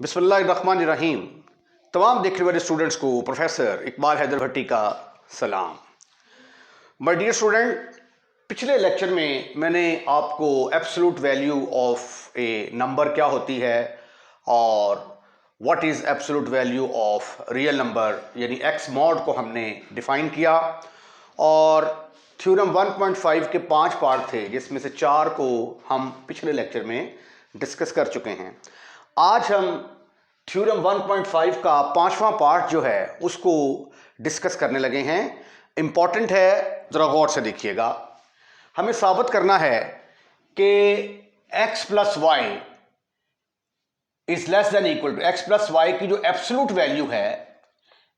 बिस्मिल्लाहिर्रहमानिर्रहीम। तमाम देखने वाले स्टूडेंट्स को प्रोफेसर इकबाल हैदर भट्टी का सलाम। माय डियर स्टूडेंट, पिछले लेक्चर में मैंने आपको absolute value of A number क्या होती है और what is absolute value of real number यानी एक्स मॉड को हमने डिफ़ाइन किया और थ्योरम 1.5 के 5 पार्ट थे जिसमें से 4 को हम पिछले लेक्चर में डिस्कस कर चुके हैं। आज हम थ्योरम 1.5 का 5वां पार्ट जो है उसको डिस्कस करने लगे हैं। इंपॉर्टेंट है, ज़रा गौर से देखिएगा। हमें साबित करना है कि x plus y is less than equal to x plus y की जो एब्सोल्यूट वैल्यू है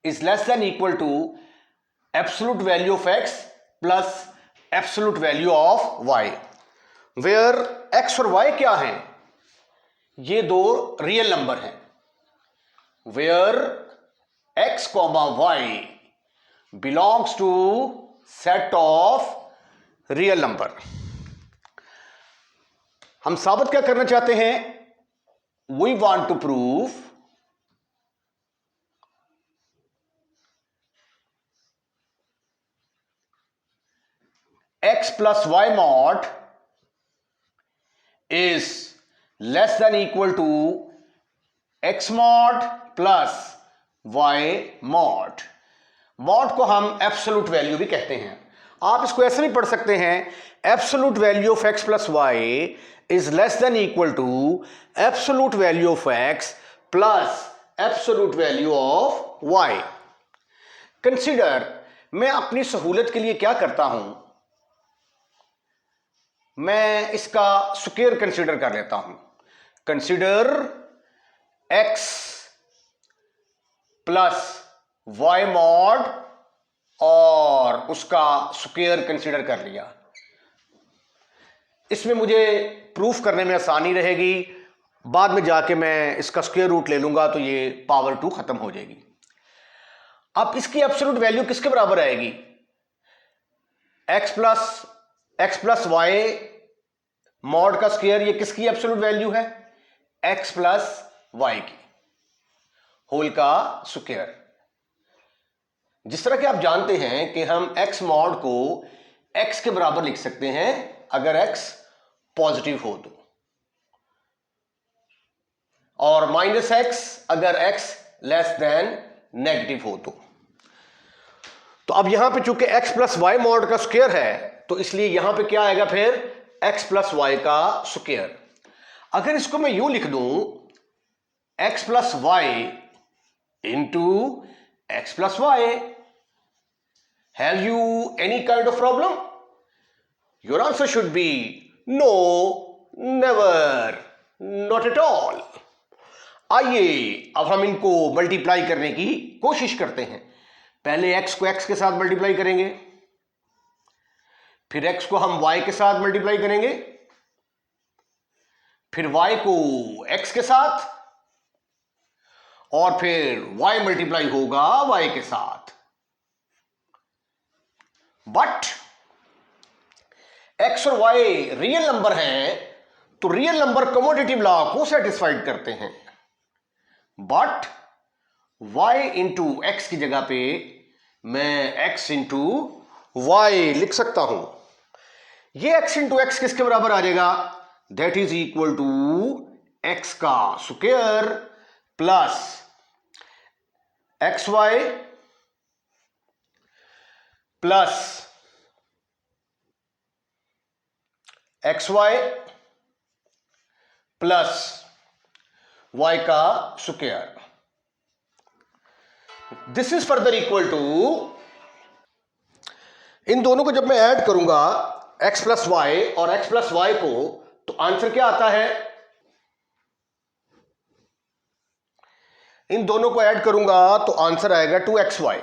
is less than equal to absolute value of x plus absolute value of y, where x और y क्या हैं? ये दो रियल नंबर हैं। Where x comma y belongs to set of real number. हम साबित क्या करना चाहते हैं? We want to prove x plus y mod is less than equal to x mod plus y mod. Mod को हम absolute value भी कहते हैं। आप इसको ऐसे भी पढ़ सकते हैं, absolute value of x plus y is less than equal to absolute value of x plus absolute value of y। Consider, मैं अपनी सहूलत के लिए क्या करता हूं, मैं इसका स्क्वायर कंसीडर कर लेता हूं। Consider x plus y mod और उसका स्क्वायर कंसीडर कर लिया। इसमें मुझे प्रूफ करने में आसानी रहेगी। बाद में जाके मैं इसका स्क्वायर रूट ले लूंगा तो ये पावर 2 खत्म हो जाएगी। अब इसकी एब्सोल्यूट वैल्यू किसके बराबर आएगी? एक्स प्लस वाई मॉड का स्क्वायर, ये किसकी एब्सोल्यूट वैल्यू है? x प्लस वाई की होल का स्क्वायर। जिस तरह कि आप जानते हैं कि हम x मॉड को x के बराबर लिख सकते हैं अगर x पॉजिटिव हो तो, और माइनस x अगर x लेस देन नेगेटिव हो तो अब यहां पे चूंकि x प्लस वाई मॉड का स्क्वायर है तो इसलिए यहां पे क्या आएगा फिर? x प्लस वाई का स्क्वायर। अगर इसको मैं यूं लिख दूं, x plus y into x plus y, have you any kind of problem? Your answer should be no, never, not at all. आइए अब हम इनको मल्टीप्लाई करने की कोशिश करते हैं। पहले x को x के साथ मल्टीप्लाई करेंगे, फिर x को हम y के साथ मल्टीप्लाई करेंगे, फिर y को x के साथ, और फिर y मल्टीप्लाई होगा y के साथ। बट x और y रियल नंबर हैं तो रियल नंबर कमोडेटिव लॉ को सेटिस्फाइड करते हैं। बट y इंटू एक्स की जगह पे मैं x इंटू वाई लिख सकता हूं। ये x इंटू एक्स किसके बराबर आ जाएगा? That is equal to x का square plus x y plus x y plus y का square. This is further equal to, इन दोनों को जब मैं ऐड करूंगा x प्लस वाई और x प्लस वाई को, तो आंसर क्या आता है? इन दोनों को ऐड करूंगा तो आंसर आएगा 2xy,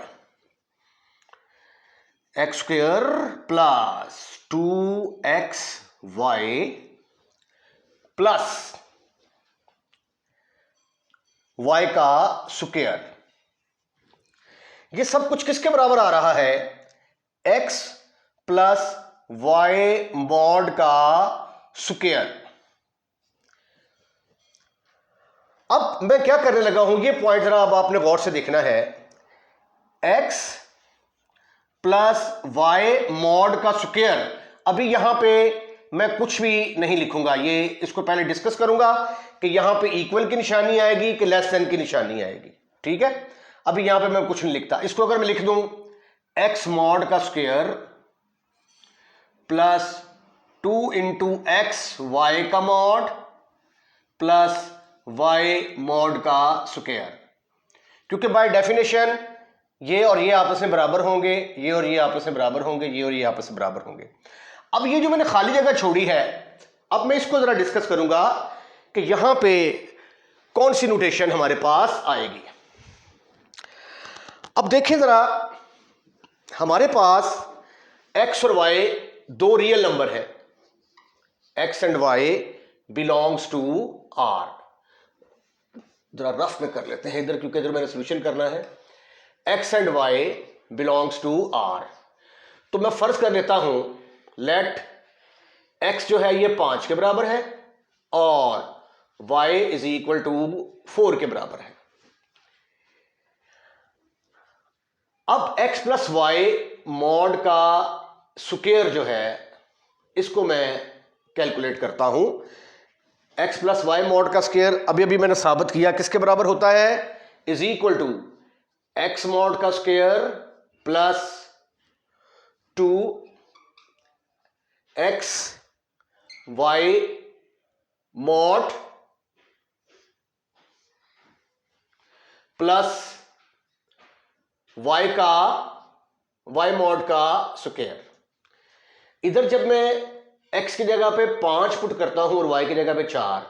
x square plus 2xy plus y का स्क्वायर। ये सब कुछ किसके बराबर आ रहा है? x प्लस वाई मॉड का स्क्वायर। अब अब मैं क्या करने लगा हूं, ये पॉइंट जरा अब आपने गौर से देखना है। x प्लस वाई मॉड का स्क्वायर, अभी यहां पे मैं कुछ भी नहीं लिखूंगा, ये इसको पहले डिस्कस करूंगा कि यहां पे इक्वल की निशानी आएगी कि लेस देन की निशानी आएगी, ठीक है। अभी यहां पे मैं कुछ नहीं लिखता। इसको अगर मैं लिख दूं x मॉड का square plus 2 into x y का मॉड प्लस वाई मॉड का स्क्वायर, क्योंकि बाय डेफिनेशन ये और ये आपस में बराबर होंगे, ये और ये आपस में बराबर होंगे, ये और ये आपस में बराबर होंगे। अब ये जो मैंने खाली जगह छोड़ी है, अब मैं इसको जरा डिस्कस करूंगा कि यहां पे कौन सी नोटेशन हमारे पास आएगी। अब देखें जरा, हमारे पास x और y दो रियल नंबर है, x and y belongs to r। जरा रफ में कर लेते हैं इधर, क्योंकि इधर मैंने सोल्यूशन करना है। x and y belongs to r, तो मैं फर्ज कर लेता हूं लेट x जो है ये 5 के बराबर है और y इज इक्वल टू 4 के बराबर है। अब x प्लस वाई मॉड का स्क्वायर जो है इसको मैं कैलकुलेट करता हूं। x प्लस वाई मॉड का स्क्वायर अभी अभी मैंने साबित किया किसके बराबर होता है, is equal to x mod का square plus 2x y mod plus y mod का स्क्वायर। इधर जब मैं x की जगह पे 5 पुट करता हूं और y की जगह पे 4,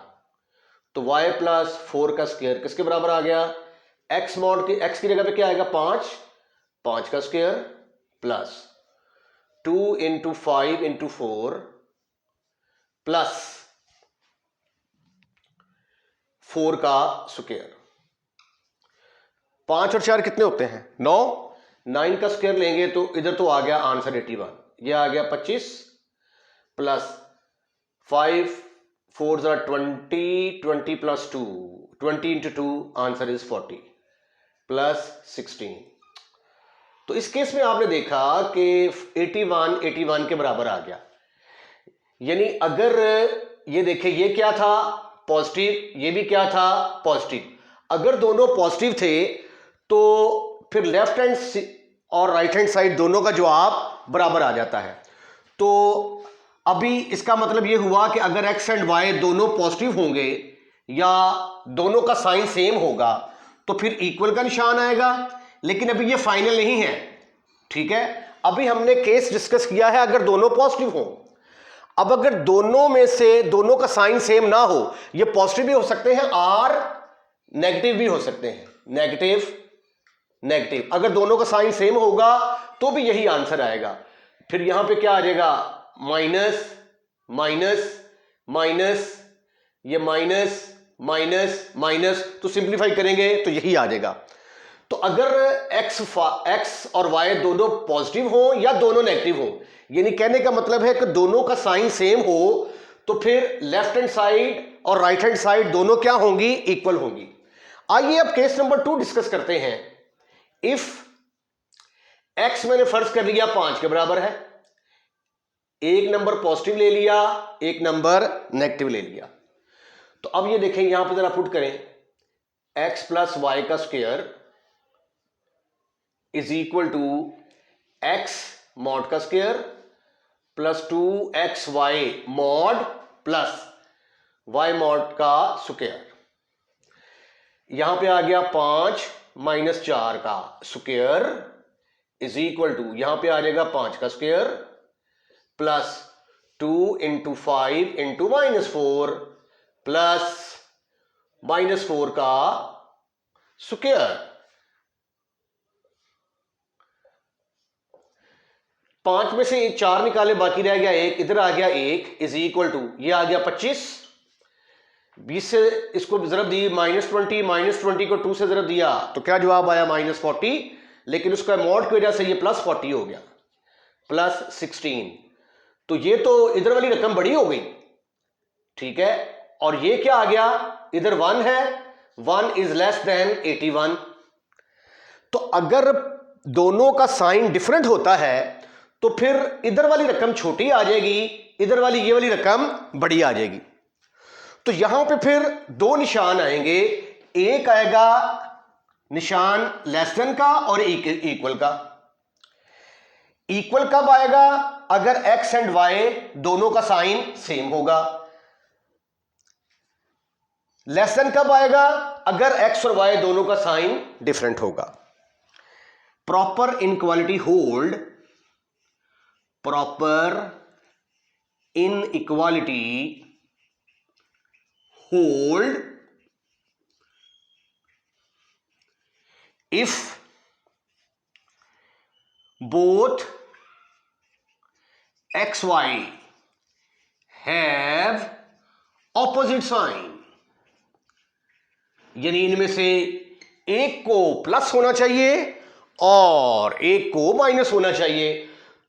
तो y प्लस 4 का स्क्वायर किसके बराबर आ गया, x मॉड की x की जगह पे क्या आएगा 5 का square plus 2 into 5 into 4 plus 4 का स्क्वायर। 5 और 4 कितने होते हैं 9 का स्क्वायर लेंगे तो इधर तो आ गया आंसर 81, ये आ गया 25 plus 5 4 20 plus 2 20 into 2 answer is 40 plus 16। तो इस केस में आपने देखा कि 81 के बराबर आ गया। यानी अगर ये देखें, ये क्या था पॉजिटिव, ये भी क्या था पॉजिटिव, अगर दोनों पॉजिटिव थे तो फिर लेफ्ट हैंड और राइट हैंड साइड दोनों का जवाब बराबर आ जाता है। तो अभी इसका मतलब ये हुआ कि अगर x एंड y दोनों पॉजिटिव होंगे या दोनों का साइन सेम होगा तो फिर इक्वल का निशान आएगा, लेकिन अभी ये फाइनल नहीं है, ठीक है। अभी हमने केस डिस्कस किया है अगर दोनों पॉजिटिव हो। अब अगर दोनों में से दोनों का साइन सेम ना हो, ये पॉजिटिव भी हो सकते हैं और नेगेटिव भी हो सकते हैं, नेगेटिव। अगर दोनों का साइन सेम होगा तो भी यही आंसर आएगा। फिर यहां पे क्या आ जाएगा माइनस माइनस माइनस, ये माइनस माइनस माइनस, तो सिंप्लीफाई करेंगे तो यही आ जाएगा। तो अगर x और y दोनों पॉजिटिव हो या दोनों नेगेटिव हो, यानी कहने का मतलब है कि दोनों का साइन सेम हो तो फिर लेफ्ट हैंड साइड और राइट हैंड साइड दोनों क्या होंगी, इक्वल होंगी। आइए अब केस नंबर 2 डिस्कस करते हैं। इफ x मैंने फर्ज कर लिया 5 के बराबर है, एक नंबर पॉजिटिव ले लिया, एक नंबर नेगेटिव ले लिया, तो अब ये देखें यहां पर जरा पुट करें x प्लस वाई का square is equal to x mod का square plus 2xy mod plus y mod का स्क्वायर। यहां पे आ गया 5 माइनस 4 का स्क्वायर इज इक्वल टू, यहां पे आ जाएगा 5 का square plus 2 into 5 into -4 plus -4 का स्क्वायर। 5 में से 4 निकाले, बाकी रह गया 1, इधर आ गया 1 इज इक्वल टू, ये आ गया 25, 20 से इसको जरब दी -20 को 2 से जरब दिया तो क्या जवाब आया -40, लेकिन उसका मॉड की वजह से ये +40 हो गया प्लस 16। तो ये तो इधर वाली रकम बड़ी हो गई, ठीक है, और ये क्या आ गया, इधर 1 है 1 इज लेस देन 81। तो अगर दोनों का साइन डिफरेंट होता है तो फिर इधर वाली रकम छोटी आ जाएगी, इधर वाली ये वाली रकम बड़ी आ जाएगी। तो यहां पे फिर दो निशान आएंगे, एक आएगा निशान लेस देन का और इक्वल का। इक्वल कब आएगा? अगर x एंड y दोनों का साइन सेम होगा। लेस देन कब आएगा? अगर x और y दोनों का साइन डिफरेंट होगा। Proper inequality hold, proper inequality hold if both xy have opposite sign, यानी इनमें से एक को प्लस होना चाहिए और एक को माइनस होना चाहिए,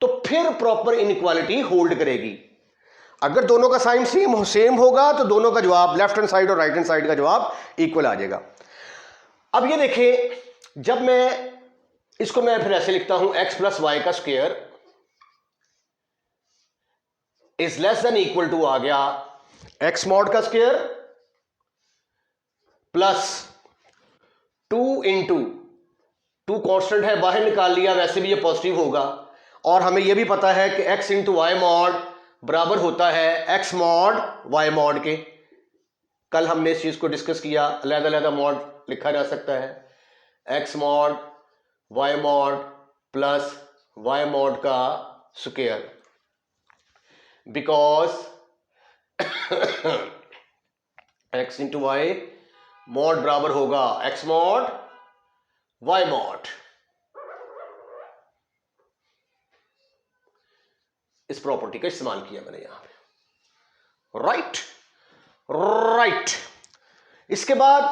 तो फिर प्रॉपर इनइक्वालिटी होल्ड करेगी। अगर दोनों का साइन सेम होगा तो दोनों का जवाब, लेफ्ट हैंड साइड और राइट हैंड साइड का जवाब इक्वल आ जाएगा। अब ये देखिए, जब मैं इसको मैं फिर ऐसे लिखता हूं, x प्लस वाई का square is less than equal to आ गया x मॉड का स्क्वायर प्लस 2 इंटू 2 कॉन्स्टेंट है, बाहर निकाल लिया, वैसे भी ये पॉजिटिव होगा। और हमें यह भी पता है कि x इंटू वाई मॉड बराबर होता है x मॉड y मॉड के। कल हमने इस चीज को डिस्कस किया, अलग-अलग मॉड लिखा जा सकता है, x mod y mod plus y mod का square, because x into y mod बराबर होगा x मॉड y मॉड। इस प्रॉपर्टी का इस्तेमाल किया मैंने यहां पे, राइट। इसके बाद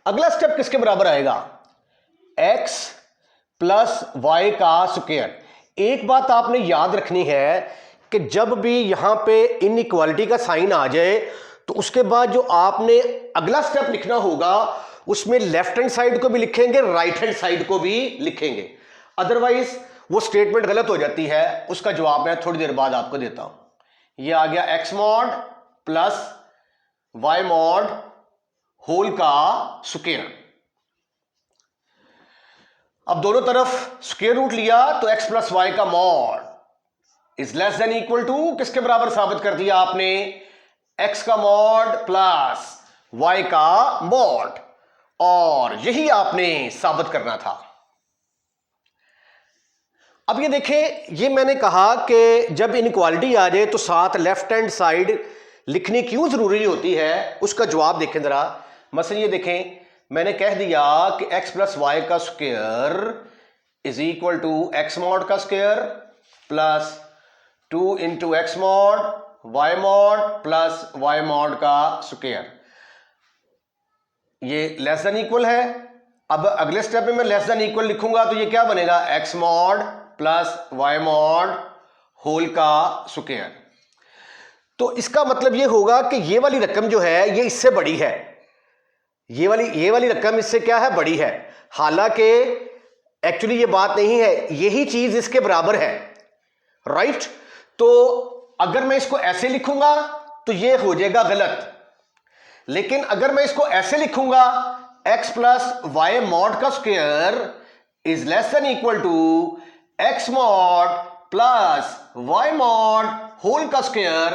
अगला स्टेप किसके बराबर आएगा? x प्लस वाई का स्क्वायर। एक बात आपने याद रखनी है कि जब भी यहां पे इनइक्वालिटी का साइन आ जाए तो उसके बाद जो आपने अगला स्टेप लिखना होगा उसमें लेफ्ट हैंड साइड को भी लिखेंगे, राइट हैंड साइड को भी लिखेंगे, अदरवाइज वो स्टेटमेंट गलत हो जाती है। उसका जवाब मैं थोड़ी देर बाद आपको देता हूं। ये आ गया x mod plus y mod whole का स्क्वायर। अब दोनों तरफ स्क्वायर रूट लिया तो x प्लस वाई का mod is less than equal to किसके बराबर साबित कर दिया आपने? x का मॉड प्लस y का मॉड, और यही आपने साबित करना था। अब ये देखें, ये मैंने कहा कि जब इनइक्वालिटी आ जाए तो साथ लेफ्ट हैंड साइड लिखनी क्यों जरूरी होती है, उसका जवाब देखें जरा। मसलन ये देखें, मैंने कह दिया कि x प्लस वाई का square is equal to x mod का square plus 2 into x mod y mod plus y mod का स्क्वायर। ये लेस देन इक्वल है। अब अगले स्टेप में मैं लेस देन इक्वल लिखूंगा तो ये क्या बनेगा? x mod plus y mod whole का स्क्वायर। तो इसका मतलब ये होगा कि ये वाली रकम जो है ये इससे बड़ी है, ये वाली रकम इससे क्या है? बड़ी है। हालांकि एक्चुअली ये बात नहीं है, यही चीज इसके बराबर है, राइट। तो अगर मैं इसको ऐसे लिखूंगा तो ये हो जाएगा गलत, लेकिन अगर मैं इसको ऐसे लिखूंगा x प्लस वाई मॉड का square is less than equal to x mod plus y mod whole का स्क्वायर,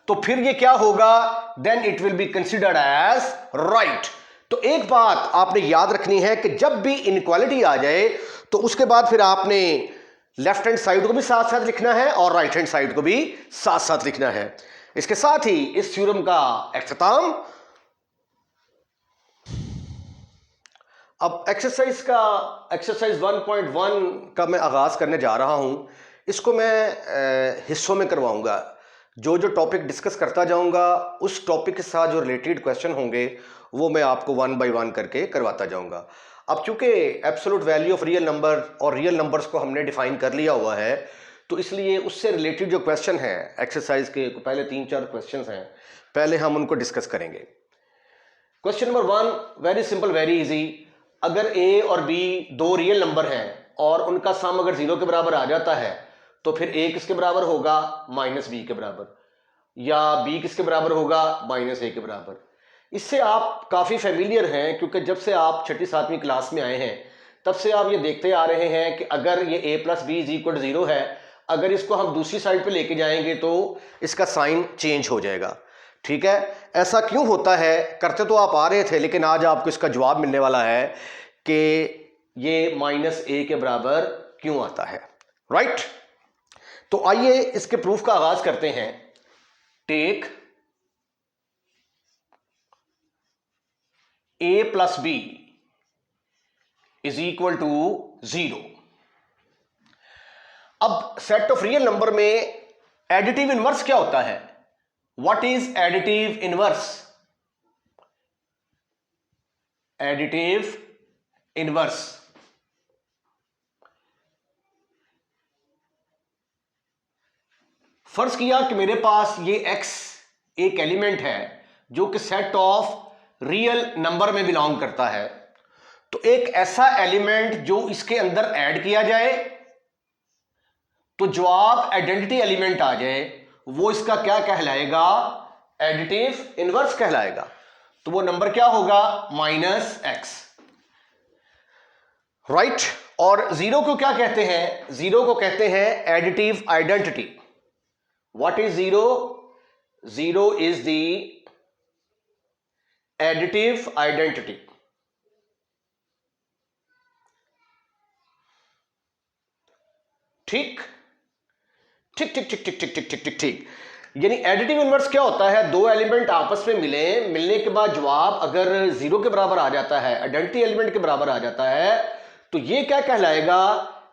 तो फिर ये क्या होगा? Then it will be considered as right. तो एक बात आपने याद रखनी है कि जब भी इनइक्वालिटी आ जाए तो उसके बाद फिर आपने लेफ्ट हैंड साइड को भी साथ साथ लिखना है और राइट हैंड साइड को भी साथ साथ लिखना है। इसके साथ ही इस थ्योरम का इख्तिताम। अब एक्सरसाइज 1.1 का मैं आगाज करने जा रहा हूं। इसको मैं हिस्सों में करवाऊंगा, जो टॉपिक डिस्कस करता जाऊंगा उस टॉपिक के साथ जो रिलेटेड क्वेश्चन होंगे वो मैं आपको 1 बाय 1 करके करवाता जाऊंगा। अब चूंकि absolute value of real number और रियल नंबर्स को हमने डिफाइन कर लिया हुआ है, तो इसलिए उससे रिलेटेड जो क्वेश्चन हैं एक्सरसाइज के पहले 3-4 क्वेश्चन हैं, पहले हम उनको डिस्कस करेंगे। Question number 1 very simple very easy. अगर a और b दो रियल नंबर हैं और उनका सम अगर 0 के बराबर आ जाता है तो फिर a किसके बराबर होगा, माइनस b के बराबर, या b किसके बराबर होगा, माइनस a के बराबर। इससे आप काफी फेमिलियर हैं क्योंकि जब से आप छठी सातवीं क्लास में आए हैं तब से आप ये देखते आ रहे हैं कि अगर ये a plus b is equal 0 है, अगर इसको हम दूसरी साइड पे लेके जाएंगे तो इसका साइन चेंज हो जाएगा। ठीक है, ऐसा क्यों होता है, करते तो आप आ रहे थे, लेकिन आज आपको इसका जवाब मिलने वाला है कि ये माइनस ए के बराबर क्यों आता है। राइट, तो आइए इसके प्रूफ का आगाज करते हैं। Take a plus b is equal to 0। अब सेट ऑफ रियल नंबर में एडिटिव इनवर्स क्या होता है? What is additive inverse? Additive inverse फर्ज किया कि मेरे पास ये x एक एलिमेंट है जो कि सेट ऑफ रियल नंबर में बिलोंग करता है, तो एक ऐसा एलिमेंट जो इसके अंदर ऐड किया जाए तो जवाब आइडेंटिटी एलिमेंट आ जाए, वो इसका क्या कहलाएगा, एडिटिव इनवर्स कहलाएगा। तो वो नंबर क्या होगा, माइनस एक्स। राइट, और 0 को क्या कहते हैं, 0 को कहते हैं additive identity. What is 0? 0 is the additive identity. ठीक ठीक ठीक ठीक ठीक ठीक ठीक ठीक ठीक ठीक। यानी एडिटिव इनवर्स क्या होता है, दो एलिमेंट आपस में मिलने के बाद जवाब अगर 0 के बराबर आ जाता है, आइडेंटिटी एलिमेंट के बराबर आ जाता है, तो ये क्या कहलाएगा,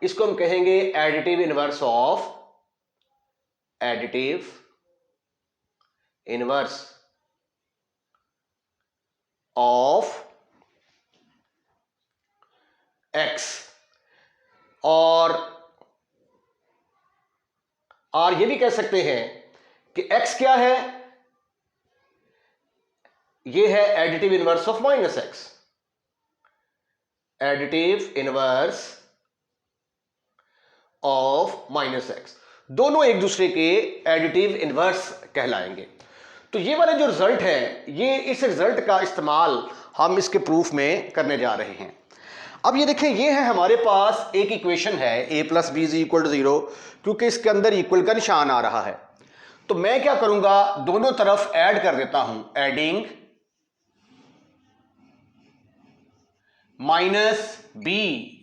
इसको हम कहेंगे additive inverse of, additive inverse of x. और ये भी कह सकते हैं कि x क्या है, ये है additive inverse of minus x. Additive inverse of minus x, दोनों एक दूसरे के एडिटिव इनवर्स कहलाएंगे। तो ये वाला जो रिजल्ट है, ये इस रिजल्ट का इस्तेमाल हम इसके प्रूफ में करने जा रहे हैं। अब ये देखें, ये है हमारे पास एक इक्वेशन है a plus b is equal to 0, क्योंकि इसके अंदर इक्वल का निशान आ रहा है। तो मैं क्या करूंगा, दोनों तरफ ऐड कर देता हूं, adding minus b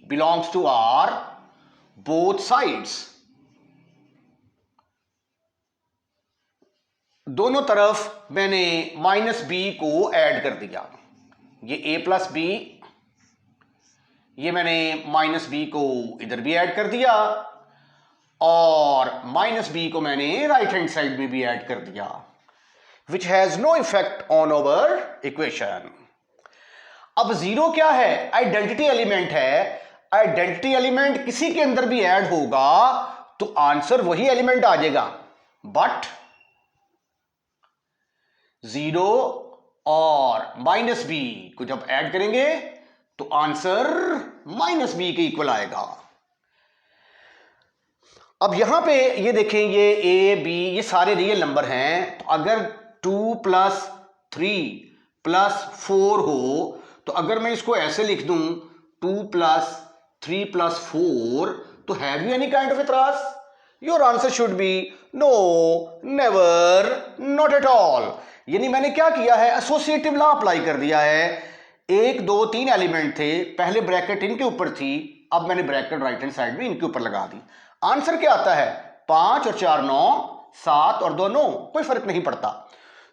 belongs to r both sides. दोनों तरफ मैंने माइनस b को ऐड कर दिया। ये a प्लस बी, ये मैंने माइनस बी को इधर भी ऐड कर दिया और माइनस बी को मैंने राइट हैंड साइड में भी ऐड कर दिया, which has no effect on our equation. अब 0 क्या है, आइडेंटिटी एलिमेंट है। आइडेंटिटी एलिमेंट किसी के अंदर भी ऐड होगा तो आंसर वही एलिमेंट आ जाएगा, बट 0 और माइनस बी को जब ऐड करेंगे तो आंसर माइनस बी के इक्वल आएगा। अब यहां पे ये देखें, ये ए बी ये सारे रियल नंबर हैं, तो अगर 2 प्लस 3 प्लस 4 हो, तो अगर मैं इसको ऐसे लिख दूं 2 प्लस 3 प्लस 4, तो have you any kind of एतराज? Your answer should be no, never, not at all. यानी मैंने क्या किया है, एसोसिएटिव लॉ अप्लाई कर दिया है। 1 2 3 एलिमेंट थे, पहले ब्रैकेट इनके ऊपर थी, अब मैंने ब्रैकेट राइट हैंड साइड में इनके ऊपर लगा दी। आंसर क्या आता है, 5 और 4 9, 7 और 2 9, कोई फर्क नहीं पड़ता।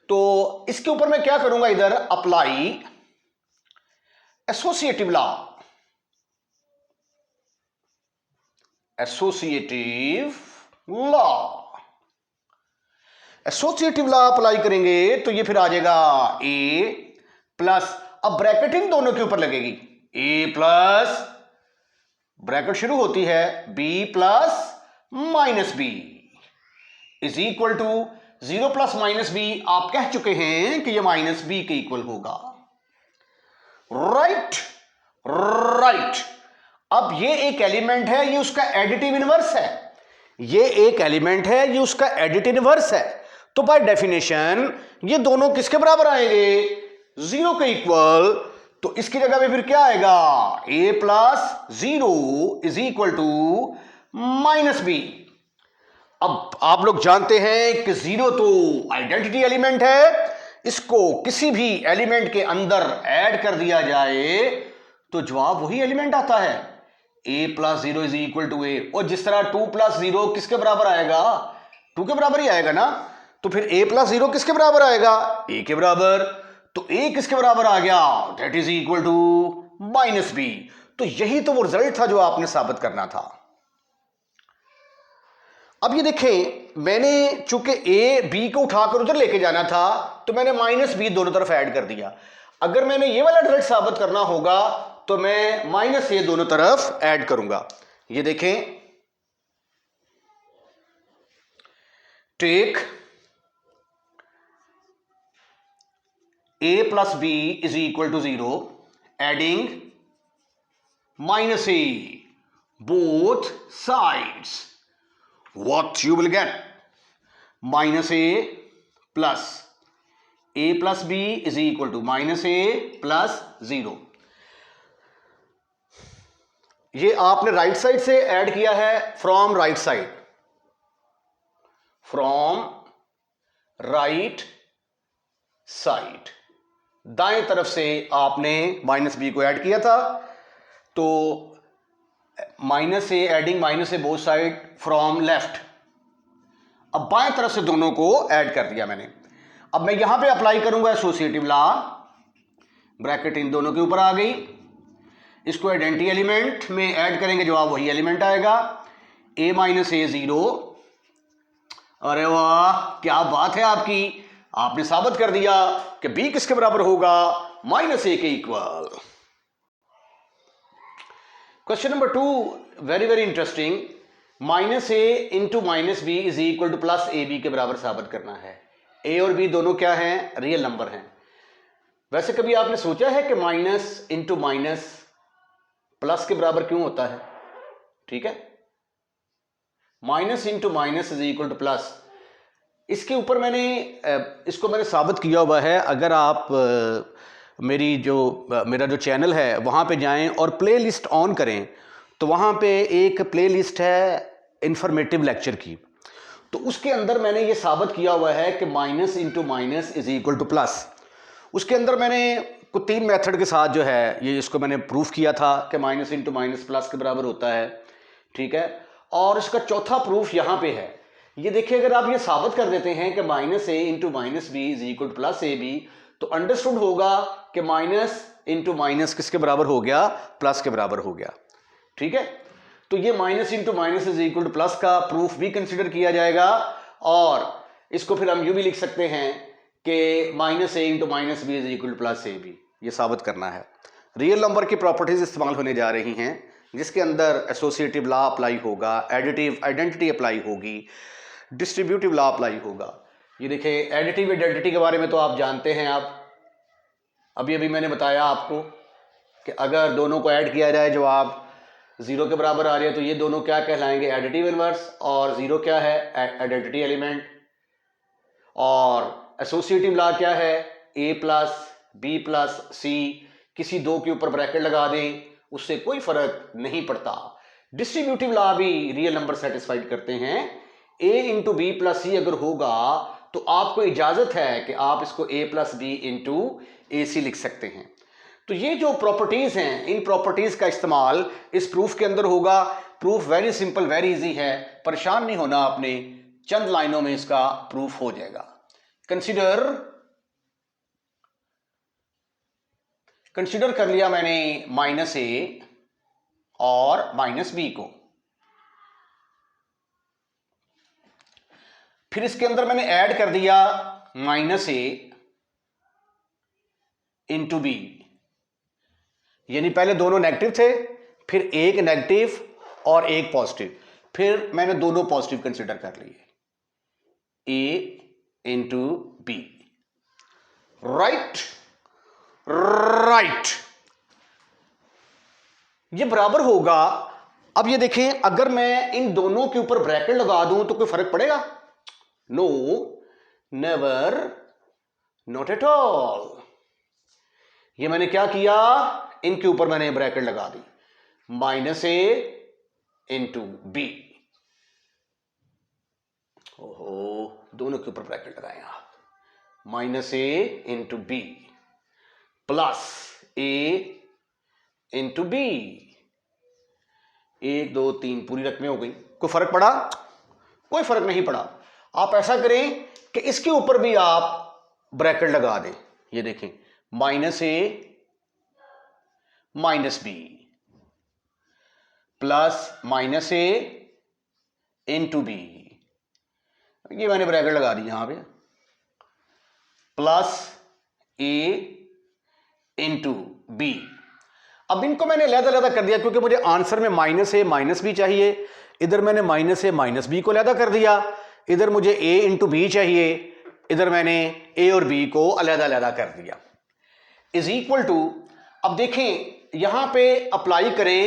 तो इसके ऊपर मैं क्या करूंगा, इधर apply associative law. Associative law, associative law apply करेंगे तो ये फिर आ जाएगा a प्लस, अब ब्रैकेट इन दोनों के ऊपर लगेगी, a प्लस ब्रैकेट शुरू होती है b plus minus b is equal to 0 plus minus b. आप कह चुके हैं कि ये माइनस बी के इक्वल होगा। Right right. अब ये एक एलिमेंट है, ये उसका एडिटिव इनवर्स है, ये एक एलिमेंट है, ये उसका एडिटिव इनवर्स है। तो बाय डेफिनेशन ये दोनों किसके बराबर आएंगे? जीरो के इक्वल। तो इसकी जगह पे फिर क्या आएगा? a plus zero is equal to minus b. अब आप लोग जानते हैं कि जीरो तो आइडेंटिटी एलिमेंट है, इसको किसी भी एलिमेंट के अंदर ऐड कर दिया जाए तो जवाब वही एलिमेंट आता है, a plus zero is equal to a. और जिस तरह 2 प्लस जीरो किसके बराबर आएगा? 2 के बराबर ही आएगा ना। तो फिर a प्लस जीरो किसके बराबर आएगा? a के बराबर। तो a किसके बराबर आ गया? That is equal to minus b. तो यही तो वो रिजल्ट था जो आपने साबित करना था। अब ये देखें, मैंने चूंकि ए बी को उठाकर उधर लेके जाना था तो मैंने माइनस बी दोनों तरफ ऐड कर दिया। अगर मैंने ये वाला रिजल्ट साबित करना होगा तो मैं माइनस ए दोनों तरफ ऐड करूंगा। ये देखें, take a plus b is equal to zero, adding minus a both sides, what you will get? Minus a plus b is equal to minus a plus 0। ये आपने राइट साइड से add किया है, from right side, from right side, दाएं तरफ से आपने minus B को ऐड किया था। तो minus A adding minus a both side from left. अब बाएं तरफ से दोनों को ऐड कर दिया मैंने। अब मैं यहां पे अप्लाई करूंगा एसोसिएटिव लॉ, ब्रैकेट इन दोनों के ऊपर आ गई, इसको आइडेंटिटी एलिमेंट में ऐड करेंगे, जवाब वही एलिमेंट आएगा, a माइनस ए जीरो। अरे वाह, क्या बात है आपकी, आपने साबित कर दिया कि b किसके बराबर होगा? माइनस ए के equal. Question number 2, very very interesting. Minus a into minus b is equal to plus a b के बराबर साबित करना है। ए और बी दोनों क्या हैं? रियल नंबर हैं। वैसे कभी आपने सोचा है कि माइनस इंटू माइनस प्लस के बराबर क्यों होता है? ठीक है, minus into minus is equal to plus. इसके ऊपर इसको मैंने साबित किया हुआ है। अगर आप मेरा जो चैनल है वहाँ पे जाएं और प्ले लिस्ट ऑन करें तो वहाँ पे एक प्ले लिस्ट है इंफॉर्मेटिव लेक्चर की, तो उसके अंदर मैंने ये साबित किया हुआ है कि minus into minus is equal to plus. उसके अंदर मैंने कुछ 3 मेथड के साथ जो है ये इसको मैंने प्रूफ किया था कि माइनस इंटू माइनस प्लस के बराबर होता है। ठीक है, और इसका चौथा प्रूफ यहाँ पे है। ये देखिए, अगर आप ये साबित कर देते हैं कि minus a into minus b is equal to plus a b, तो अंडरस्टूड होगा कि माइनस इंटू माइनस किसके बराबर हो गया? प्लस के बराबर हो गया। ठीक है, तो ये minus into minus is equal to plus का प्रूफ भी कंसिडर किया जाएगा, और इसको फिर हम यूं भी लिख सकते हैं कि minus a into minus b is equal to plus a b. ये साबित करना है। रियल नंबर की प्रॉपर्टीज इस्तेमाल होने जा रही हैं, जिसके अंदर एसोसिएटिव लॉ अप्लाई होगा, एडिटिव आइडेंटिटी अप्लाई होगी, डिस्ट्रीब्यूटिव लॉ अप्लाई होगा। ये देखिए, एडिटिव आइडेंटिटी के बारे में तो आप जानते हैं। आप अभी मैंने बताया आपको कि अगर दोनों को ऐड किया जाए, जवाब 0 के बराबर आ रही है, तो ये दोनों क्या कहलाएंगे? Additive inverse. और 0 क्या है? Identity element. और एसोसिएटिव लॉ क्या है? a plus b plus c, किसी दो के ऊपर ब्रैकेट लगा दें, उससे कोई फर्क नहीं पड़ता। डिस्ट्रीब्यूटिव लॉ भी रियल नंबर सेटिस्फाइड करते हैं। a इंटू बी प्लस सी अगर होगा तो आपको इजाजत है कि आप इसको a प्लस बी इंटू ए सी लिख सकते हैं। तो ये जो प्रॉपर्टीज हैं, इन प्रॉपर्टीज का इस्तेमाल इस प्रूफ के अंदर होगा। Proof very simple, very easy है, परेशान नहीं होना आपने, चंद लाइनों में इसका प्रूफ हो जाएगा। कंसीडर कर लिया मैंने माइनस ए और माइनस बी को। फिर इसके अंदर मैंने ऐड कर दिया माइनस ए इंटू बी, यानी पहले दोनों नेगेटिव थे, फिर एक नेगेटिव और एक पॉजिटिव, फिर मैंने दोनों पॉजिटिव कंसीडर कर लिए, ए इंटू बी। Right right. ये बराबर होगा। अब ये देखें, अगर मैं इन दोनों के ऊपर ब्रैकेट लगा दूं तो कोई फर्क पड़ेगा? No, never, not at all. ये मैंने क्या किया, इनके ऊपर मैंने ब्रैकेट लगा दी, -a इंटू बी। ओहो, दोनों के ऊपर ब्रैकेट लगाए आप, -a into b plus a into b. 1 2 3 पूरी रकमें हो गई। कोई फर्क पड़ा? कोई फर्क नहीं पड़ा। आप ऐसा करें कि इसके ऊपर भी आप ब्रैकेट लगा दें। ये देखें, -a -b plus -a into b. ये मैंने ब्रैकेट लगा दी यहां पे, प्लस a इंटू बी। अब इनको मैंने अलग-अलग कर दिया क्योंकि मुझे आंसर में -a -b चाहिए। इधर मैंने -a -b को अलग कर दिया, इधर मुझे a इंटू बी चाहिए, इधर मैंने a और b को अलग-अलग कर दिया। इज इक्वल टू, अब देखें यहां पे अप्लाई करें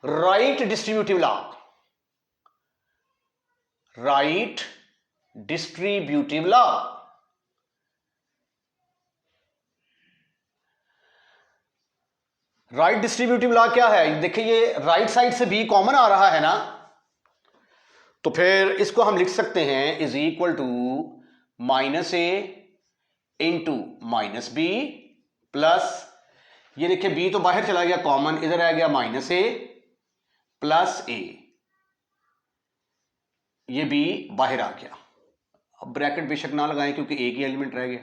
right distributive law. Right distributive law, right distributive law क्या है? देखिए ये राइट साइड से b कॉमन आ रहा है ना, तो फिर इसको हम लिख सकते हैं is equal to -a into -b plus, ये देखिए b तो बाहर चला गया कॉमन, इधर आ गया -a प्लस a, ये b बाहर आ गया। अब ब्रैकेट बेशक ना लगाएं क्योंकि एक ही एलिमेंट रह गया,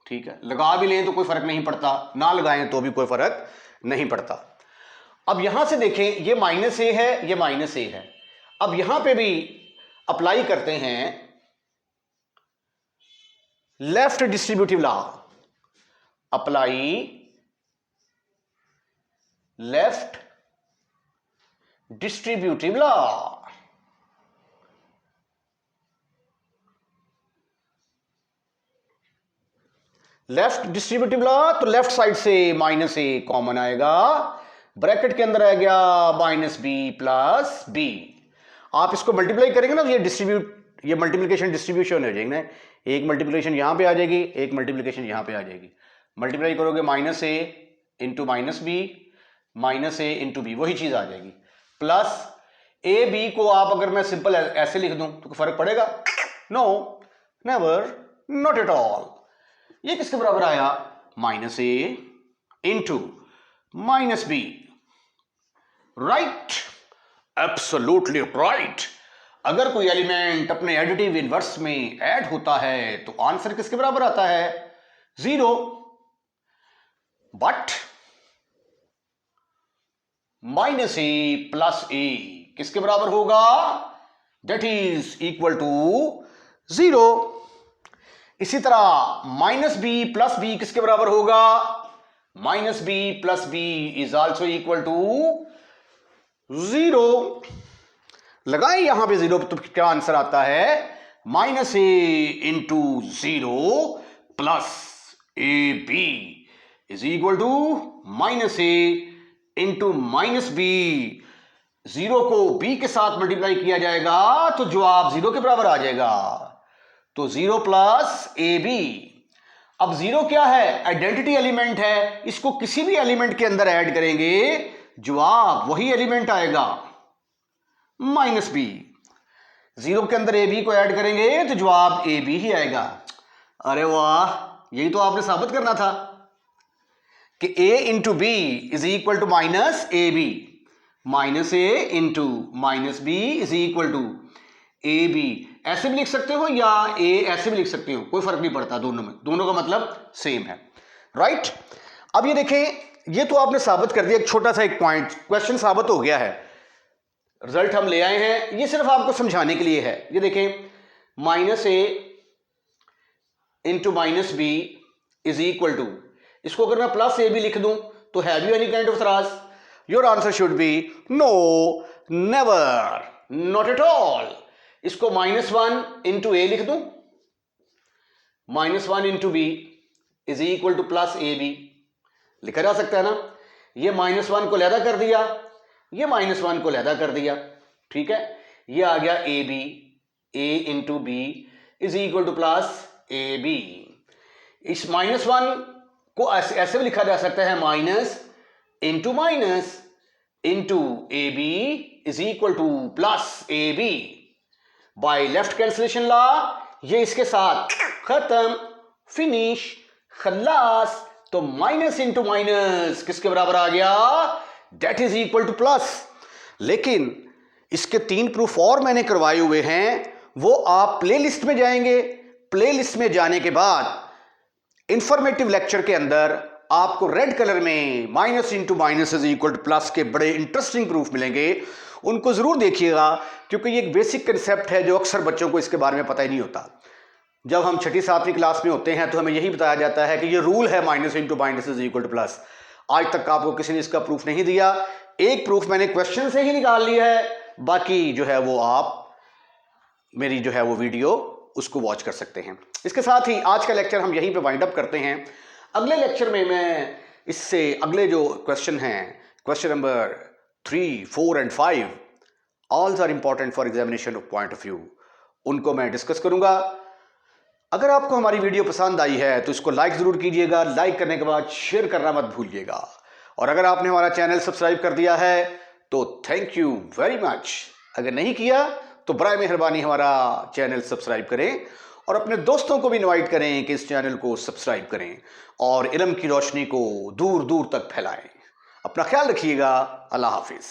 ठीक है। लगा भी लें तो कोई फर्क नहीं पड़ता, ना लगाएं तो भी कोई फर्क नहीं पड़ता। अब यहां से देखें, ये -a है, ये -a है। अब यहां पे भी अप्लाई करते हैं left distributive law. Apply left distributive law. Left distributive law, तो लेफ्ट साइड से -a कॉमन आएगा, ब्रैकेट के अंदर आ गया -b प्लस b। आप इसको मल्टीप्लाई करेंगे ना, ये मल्टीप्लिकेशन डिस्ट्रीब्यूशन हो जाएगी ना, एक मल्टीप्लिकेशन यहां पे आ जाएगी, एक मल्टीप्लिकेशन यहां पे आ जाएगी। मल्टीप्लाई करोगे -a into -b, -a into b, वही चीज आ जाएगी। प्लस a b को आप अगर मैं सिंपल ऐसे लिख दूं तो फर्क पड़ेगा? No, never, not at all. ये किसके बराबर आया? -a into -b। Right, absolutely right. अगर कोई एलिमेंट अपने एडिटिव इनवर्स में ऐड होता है तो आंसर किसके बराबर आता है? 0। बट -a प्लस a किसके बराबर होगा? That is equal to 0। इसी तरह -b प्लस b किसके बराबर होगा? -b plus b is also equal to 0। लगाएं यहां पे 0 तो क्या आंसर आता है? -a into 0 plus ab is equal to -a into -b। 0 को b के साथ मल्टीप्लाई किया जाएगा तो जवाब 0 के बराबर आ जाएगा, तो 0 प्लस ab। अब 0 क्या है? आइडेंटिटी एलिमेंट है, इसको किसी भी एलिमेंट के अंदर ऐड करेंगे जवाब वही एलिमेंट आएगा, -b। 0 के अंदर ab को ऐड करेंगे तो जवाब ab ही आएगा। अरे वाह, यही तो आपने साबित करना था कि a into b is equal to -ab, -a into -b is equal to ab। ऐसे भी लिख सकते हो या a ऐसे भी लिख सकते हो, कोई फर्क नहीं पड़ता, दोनों में, दोनों का मतलब सेम है, राइट। अब ये देखें, ये तो आपने साबित कर दिया, एक छोटा सा एक पॉइंट, क्वेश्चन साबित हो गया है, रिजल्ट हम ले आए हैं, ये सिर्फ आपको समझाने के लिए है। ये देखें, -a into -b is equal to, इसको अगर मैं प्लस a भी लिख दूं तो have you any kind of त्रास? Your answer should be no, never, not at all. इसको -1 इंटू a लिख दूं, -1 into b is equal to plus ab, लिखा जा सकता है ना। ये -1 को अलहदा कर दिया, ये -1 को अलहदा कर दिया, ठीक है। ये आ गया a b, a into b is equal to plus a b. इस -1 को ऐसे भी लिखा जा सकता है minus into minus into a b is equal to plus a b. By left cancellation law ये इसके साथ खत्म, फिनिश, खल्लास। तो माइनस इंटू माइनस किसके बराबर आ गया? That is equal to plus. लेकिन इसके 3 प्रूफ और मैंने करवाए हुए हैं, वो आप प्लेलिस्ट में जाएंगे। प्लेलिस्ट में जाने के बाद इंफॉर्मेटिव लेक्चर के अंदर आपको रेड कलर में minus into minus is equal to plus के बड़े इंटरेस्टिंग प्रूफ मिलेंगे। उनको जरूर देखिएगा, क्योंकि ये एक बेसिक कंसेप्ट है जो अक्सर बच्चों को इसके बारे में पता ही नहीं होता। जब हम 6ठी 7वीं क्लास में होते हैं तो हमें यही बताया जाता है कि ये रूल है minus into minus is equal to plus. आज तक आपको किसी ने इसका प्रूफ नहीं दिया। एक प्रूफ मैंने क्वेश्चन से ही निकाल लिया है, बाकी जो है वो आप मेरी जो है वो वीडियो उसको वॉच कर सकते हैं। इसके साथ ही आज का लेक्चर हम यहीं पे वाइंड अप करते हैं। अगले लेक्चर में मैं इससे अगले जो क्वेश्चन हैं, question number 3, 4 and 5, all are important for examination of point of view, उनको मैं डिस्कस करूंगा। अगर आपको हमारी वीडियो पसंद आई है तो इसको लाइक जरूर कीजिएगा। लाइक करने के बाद शेयर करना मत भूलिएगा। और अगर आपने हमारा चैनल सब्सक्राइब कर दिया है तो थैंक यू वेरी मच। अगर नहीं किया तो बराए मेहरबानी हमारा चैनल सब्सक्राइब करें और अपने दोस्तों को भी इनवाइट करें कि इस चैनल को सब्सक्राइब करें और इल्म की रोशनी को दूर दूर तक फैलाएं। अपना ख्याल रखिएगा। अल्लाह हाफिज।